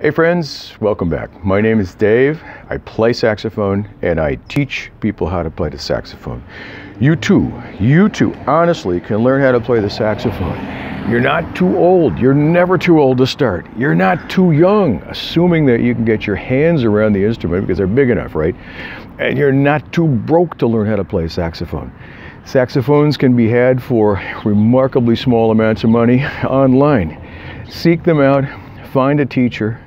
Hey friends, welcome back. My name is Dave. I play saxophone and I teach people how to play the saxophone. You too, honestly can learn how to play the saxophone. You're not too old. You're never too old to start. You're not too young, assuming that you can get your hands around the instrument because they're big enough, right? And you're not too broke to learn how to play saxophone. Saxophones can be had for remarkably small amounts of money online. Seek them out, find a teacher,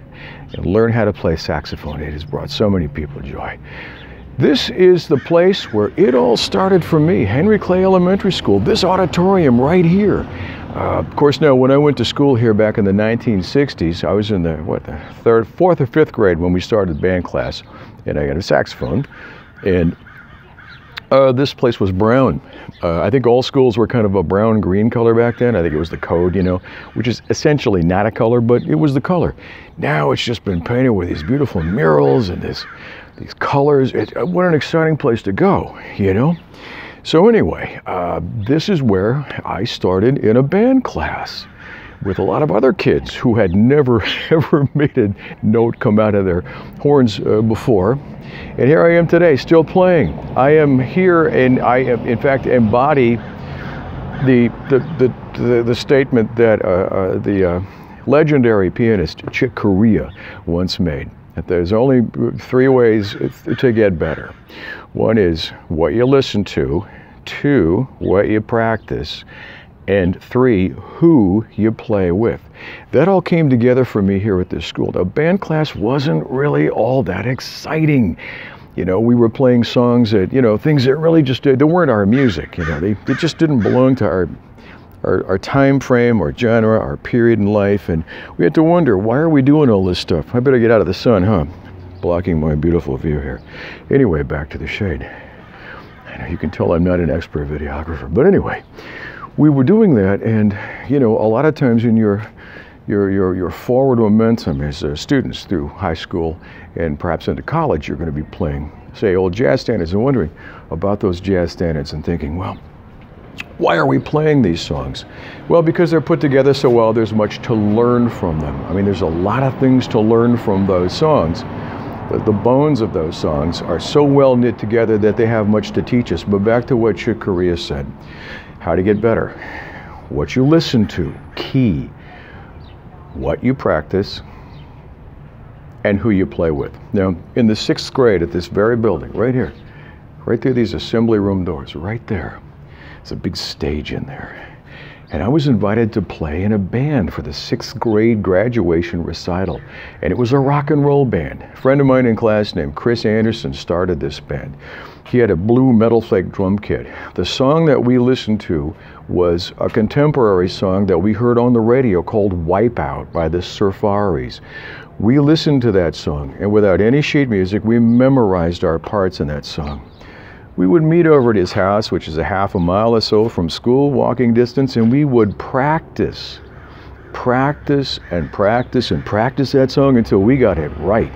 and learn how to play saxophone. It has brought so many people joy. This is the place where it all started for me, Henry Clay Elementary School, this auditorium right here. Of course, now when I went to school here back in the 1960s, I was in the fourth or fifth grade when we started band class, and I got a saxophone. And this place was brown. I think all schools were kind of a brown-green color back then. I think it was the code, which is essentially not a color, but it was the color. Now it's just been painted with these beautiful murals and these colors. What an exciting place to go, So anyway, this is where I started in a band class with a lot of other kids who had never ever made a note come out of their horns before. And here I am today, still playing. I am here, and I am, in fact, embody the statement that the legendary pianist Chick Corea once made, that there's only three ways to get better. One is what you listen to, two, what you practice, and three, who you play with. That all came together for me here at this school. The band class wasn't really all that exciting. We were playing songs that, things that really just, they weren't our music, they just didn't belong to our time frame, our genre, our period in life. And we had to wonder, why are we doing all this stuff? I better get out of the sun, huh? Blocking my beautiful view here. Anyway, back to the shade. I know you can tell I'm not an expert videographer, but anyway, we were doing that, and a lot of times in your forward momentum as students through high school and perhaps into college, you're going to be playing, say, old jazz standards and wondering about those jazz standards and thinking, well, why are we playing these songs? Well, because they're put together so well, there's much to learn from them. I mean, there's a lot of things to learn from those songs. The bones of those songs are so well knit together that they have much to teach us. But back to what Chick Corea said. How to get better. What you listen to, key. What you practice, and who you play with. Now, in the 6th grade at this very building, right here, right through these assembly room doors, right there, there's a big stage in there. And I was invited to play in a band for the 6th grade graduation recital. And it was a rock and roll band. A friend of mine in class named Chris Anderson started this band. He had a blue metal flake drum kit. The song that we listened to was a contemporary song that we heard on the radio called Wipeout by the Surfaris. We listened to that song, and without any sheet music, we memorized our parts in that song. We would meet over at his house, which is a half a mile or so from school, walking distance, and we would practice that song until we got it right.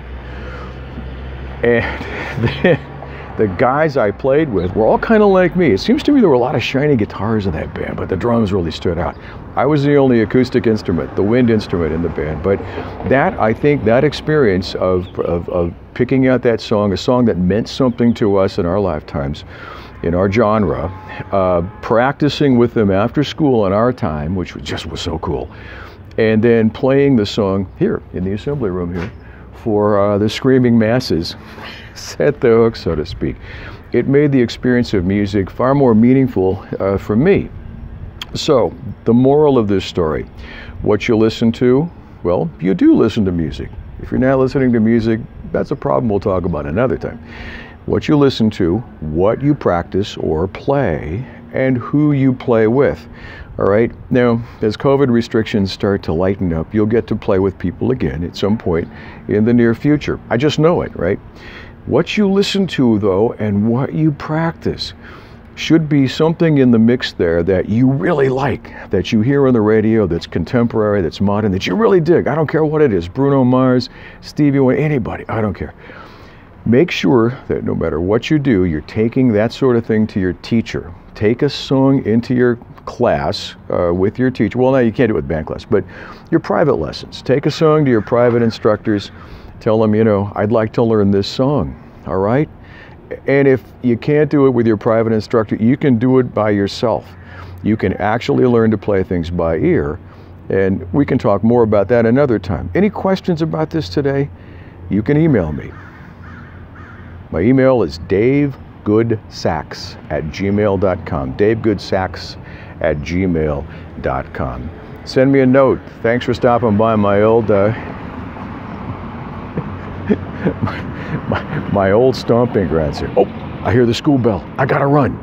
And the guys I played with were all kind of like me. It seems to me there were a lot of shiny guitars in that band, but the drums really stood out. I was the only acoustic instrument, the wind instrument in the band. But I think that experience of picking out that song, a song that meant something to us in our lifetimes, in our genre, practicing with them after school in our time, which just was so cool, and then playing the song here in the assembly room here for the screaming masses, set the hook, so to speak. It made the experience of music far more meaningful for me. So, the moral of this story, what you listen to, well, you do listen to music. If you're not listening to music, that's a problem we'll talk about another time. What you listen to, what you practice or play, and who you play with. All right, now, as COVID restrictions start to lighten up, you'll get to play with people again at some point in the near future. I just know it, right? What you listen to, though, and what you practice should be something in the mix there that you really like, that you hear on the radio, that's contemporary, that's modern, that you really dig. I don't care what it is, Bruno Mars, Stevie Wonder, anybody, I don't care. Make sure that no matter what you do, you're taking that sort of thing to your teacher. Take a song into your class with your teacher. Well, now you can't do it with band class, but your private lessons. Take a song to your private instructors. Tell them, you know, I'd like to learn this song, all right? And if you can't do it with your private instructor, you can do it by yourself. You can actually learn to play things by ear, and we can talk more about that another time. Any questions about this today? You can email me. My email is davegoodsax@gmail.com. davegoodsax@gmail.com. Send me a note. Thanks for stopping by my old my old stomping grounds here. Oh, I hear the school bell. I gotta run.